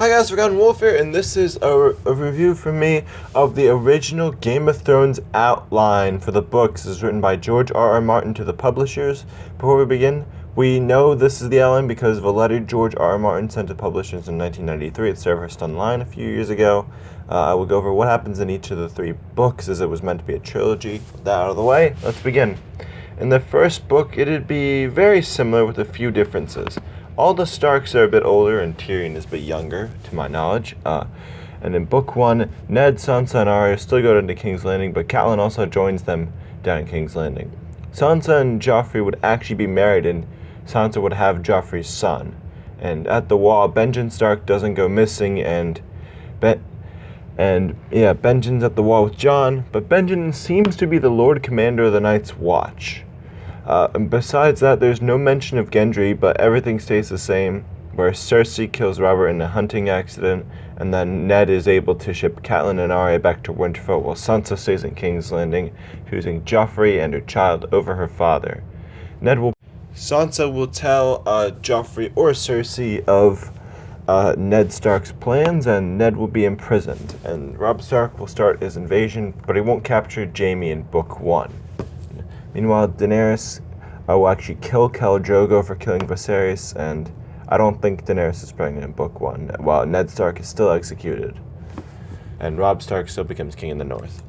Hi guys, Forgotten Wolf here, and this is a review from me of the original Game of Thrones outline for the books. This is written by George R.R. Martin to the publishers. Before we begin, we know this is the outline because of a letter George R.R. Martin sent to publishers in 1993. It surfaced online a few years ago. I will go over what happens in each of the three books, as it was meant to be a trilogy. With that out of the way, let's begin. In the first book, it'd be very similar with a few differences. All the Starks are a bit older, and Tyrion is a bit younger, to my knowledge. And in Book 1, Ned, Sansa, and Arya still go down to King's Landing, but Catelyn also joins them down in King's Landing. Sansa and Joffrey would actually be married, and Sansa would have Joffrey's son. And at the Wall, Benjen Stark doesn't go missing, and Benjen's at the Wall with Jon, but Benjen seems to be the Lord Commander of the Night's Watch. And besides that, there's no mention of Gendry, but everything stays the same, where Cersei kills Robert in a hunting accident, and then Ned is able to ship Catelyn and Arya back to Winterfell, while Sansa stays in King's Landing, choosing Joffrey and her child over her father. Sansa will tell Joffrey or Cersei of Ned Stark's plans, and Ned will be imprisoned, and Robb Stark will start his invasion, but he won't capture Jaime in Book 1. Meanwhile, Daenerys will actually kill Khal Drogo for killing Viserys, and I don't think Daenerys is pregnant in Book 1, while Ned Stark is still executed, and Robb Stark still becomes king in the North.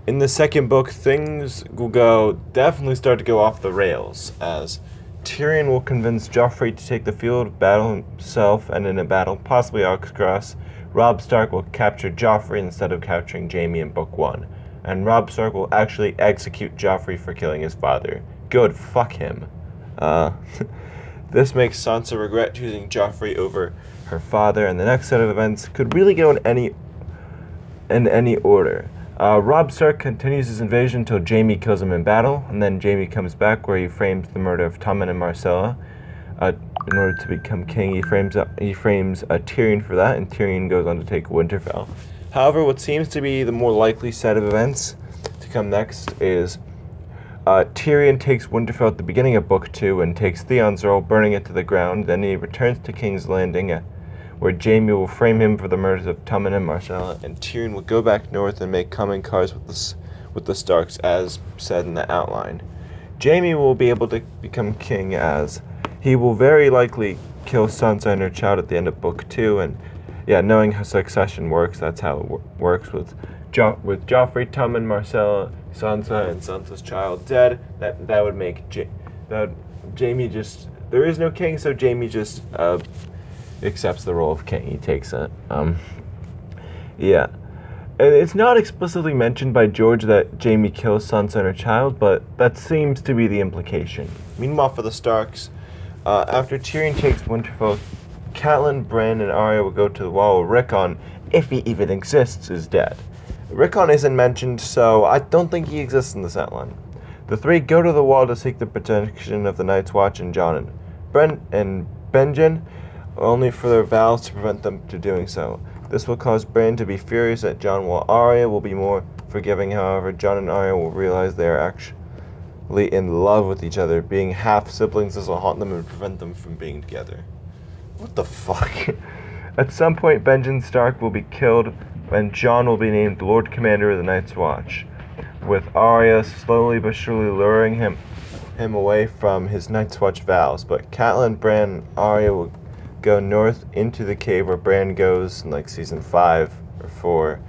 In the second book, things will definitely start to go off the rails, as Tyrion will convince Joffrey to take the field of battle himself, and in a battle, possibly Oxcross, Robb Stark will capture Joffrey instead of capturing Jaime in Book 1. And Robb Stark will actually execute Joffrey for killing his father. Good, fuck him. This makes Sansa regret choosing Joffrey over her father, and the next set of events could really go in any order. Robb Stark continues his invasion until Jaime kills him in battle, and then Jaime comes back where he frames the murder of Tommen and Myrcella. In order to become king, he frames Tyrion for that, and Tyrion goes on to take Winterfell. However, what seems to be the more likely set of events to come next is Tyrion takes Winterfell at the beginning of Book 2 and takes Theon's role, burning it to the ground. Then he returns to King's Landing, where Jaime will frame him for the murders of Tommen and Myrcella, and Tyrion will go back north and make common cause with the Starks, as said in the outline. Jaime will be able to become king, as he will very likely kill Sansa and her child at the end of Book 2, and knowing how succession works, that's how it works with Joffrey, Tommen, Myrcella, Sansa, and Sansa's child dead. That would make Jaime just... There is no king, so Jaime just accepts the role of king. He takes it. And it's not explicitly mentioned by George that Jaime kills Sansa and her child, but that seems to be the implication. Meanwhile, for the Starks, after Tyrion takes Winterfell, Catelyn, Bran, and Arya will go to the Wall. Rickon, if he even exists, is dead. Rickon isn't mentioned, so I don't think he exists in this outline. The three go to the Wall to seek the protection of the Night's Watch and Jon and Benjen, only for their vows to prevent them to doing so. This will cause Bran to be furious at Jon, while Arya will be more forgiving. However, Jon and Arya will realize they are actually in love with each other. Being half-siblings, this will haunt them and prevent them from being together. What the fuck? At some point, Benjen Stark will be killed, and Jon will be named Lord Commander of the Night's Watch, with Arya slowly but surely luring him away from his Night's Watch vows. But Catelyn, Bran, and Arya will go north into the cave where Bran goes in like season 5 or 4,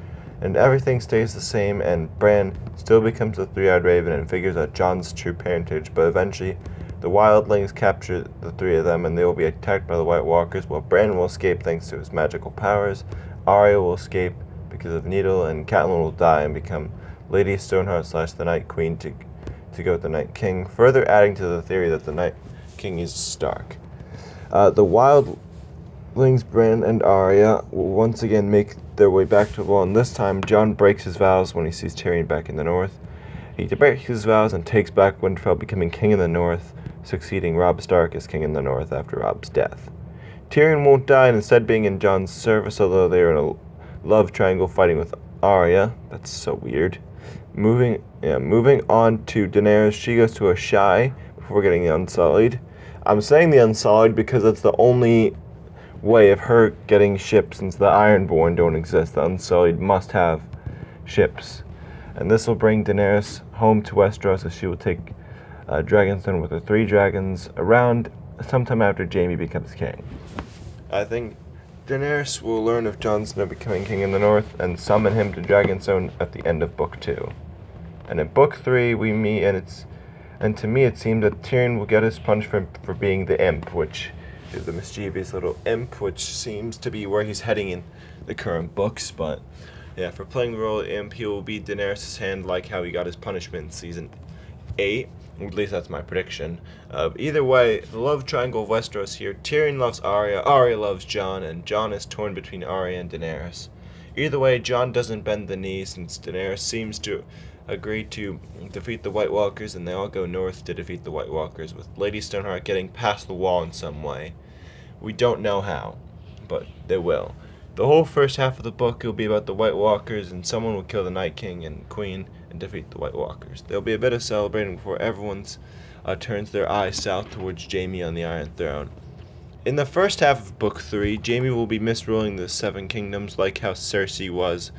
and everything stays the same, and Bran still becomes the Three-Eyed Raven and figures out Jon's true parentage, but eventually the wildlings capture the three of them, and they will be attacked by the White Walkers, while Bran will escape thanks to his magical powers. Arya will escape because of Needle, and Catelyn will die and become Lady Stoneheart / the Night Queen to go with the Night King, further adding to the theory that the Night King is Stark. The wildlings, Bran and Arya, will once again make their way back to the Wall, and this time Jon breaks his vows when he sees Tyrion back in the North. He breaks his vows and takes back Winterfell, becoming king in the North, succeeding Robb Stark as king in the North after Robb's death. Tyrion won't die, and instead being in Jon's service, although they are in a love triangle fighting with Arya. That's so weird. Moving on to Daenerys, she goes to a Shy before getting the Unsullied. I'm saying the Unsullied because it's the only way of her getting ships, since the Ironborn don't exist. The Unsullied must have ships. And this will bring Daenerys home to Westeros, as she will take Dragonstone with her 3 dragons around sometime after Jaime becomes king. I think Daenerys will learn of Jon Snow becoming king in the north and summon him to Dragonstone at the end of Book 2. And in Book 3 we meet, and to me it seems that Tyrion will get his punishment for being the imp, which is the mischievous little imp, which seems to be where he's heading in the current books. But yeah, for playing the role of imp, he will be Daenerys' hand, like how he got his punishment in Season 8. At least that's my prediction. Either way, the love triangle of Westeros here. Tyrion loves Arya, Arya loves Jon, and Jon is torn between Arya and Daenerys. Either way, Jon doesn't bend the knee, since Daenerys seems to agree to defeat the White Walkers, and they all go north to defeat the White Walkers, with Lady Stoneheart getting past the wall in some way. We don't know how, but they will. The whole first half of the book will be about the White Walkers, and someone will kill the Night King and Queen and defeat the White Walkers. There'll be a bit of celebrating before everyone turns their eyes south towards Jaime on the Iron Throne. In the first half of Book 3, Jaime will be misruling the 7 kingdoms like how Cersei was,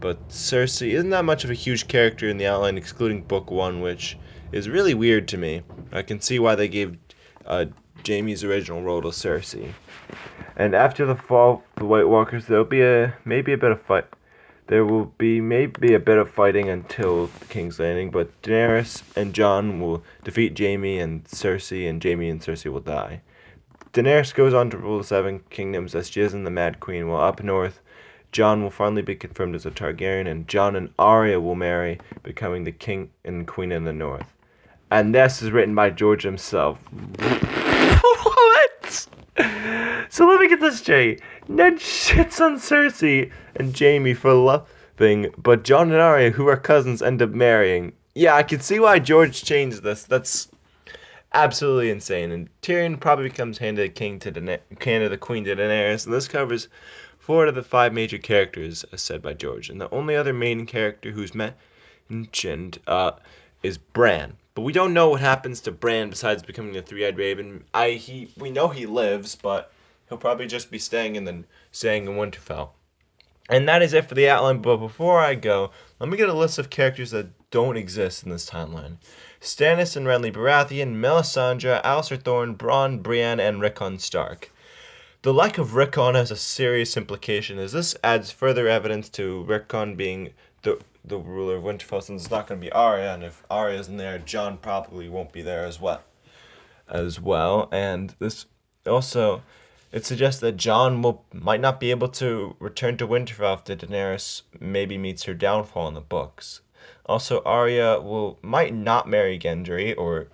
but Cersei isn't that much of a huge character in the outline, excluding Book 1, which is really weird to me. I can see why they gave Jaime's original role to Cersei. And after the fall of the White Walkers, there'll be maybe a bit of fight. There will be maybe a bit of fighting until the King's Landing, but Daenerys and Jon will defeat Jaime and Cersei, and Jaime and Cersei will die. Daenerys goes on to rule the 7 kingdoms as she isn't the Mad Queen, while up north, Jon will finally be confirmed as a Targaryen, and Jon and Arya will marry, becoming the king and queen in the north. And this is written by George himself. What? So let me get this straight. Ned shits on Cersei and Jaime for loving, but Jon and Arya, who are cousins, end up marrying. Yeah, I can see why George changed this. That's absolutely insane. And Tyrion probably becomes hand of the king to hand of the queen to Daenerys, and this covers 4 out of the 5 major characters, as said by George. And the only other main character who's mentioned is Bran. But we don't know what happens to Bran besides becoming the 3-eyed raven. We know he lives, but he'll probably just be staying in Winterfell. And that is it for the outline. But before I go, let me get a list of characters that don't exist in this timeline. Stannis and Renly Baratheon, Melisandre, Alliser Thorne, Bronn, Brienne, and Rickon Stark. The lack of Rickon has a serious implication, as this adds further evidence to Rickon being the ruler of Winterfell, since it's not going to be Arya, and if Arya isn't there, Jon probably won't be there as well. And this also, it suggests that Jon might not be able to return to Winterfell after Daenerys maybe meets her downfall in the books. Also, Arya might not marry Gendry or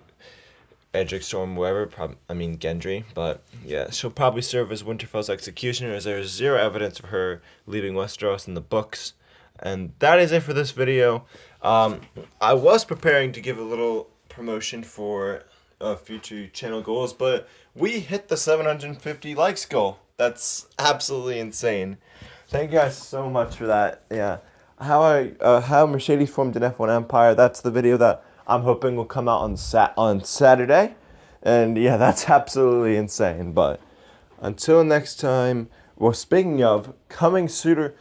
Edric Storm, whoever. Gendry. But yeah, she'll probably serve as Winterfell's executioner, as there is 0 evidence of her leaving Westeros in the books. And that is it for this video. I was preparing to give a little promotion for future channel goals, but we hit the 750 likes goal. That's absolutely insane. Thank you guys so much for that. Yeah, how Mercedes formed an F1 empire. That's the video that I'm hoping will come out on Saturday. And yeah, that's absolutely insane. But until next time, well, speaking of coming sooner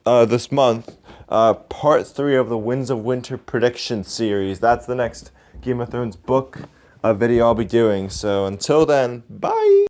this month, part 3 of the Winds of Winter prediction series. That's the next Game of Thrones book video I'll be doing. So until then, bye!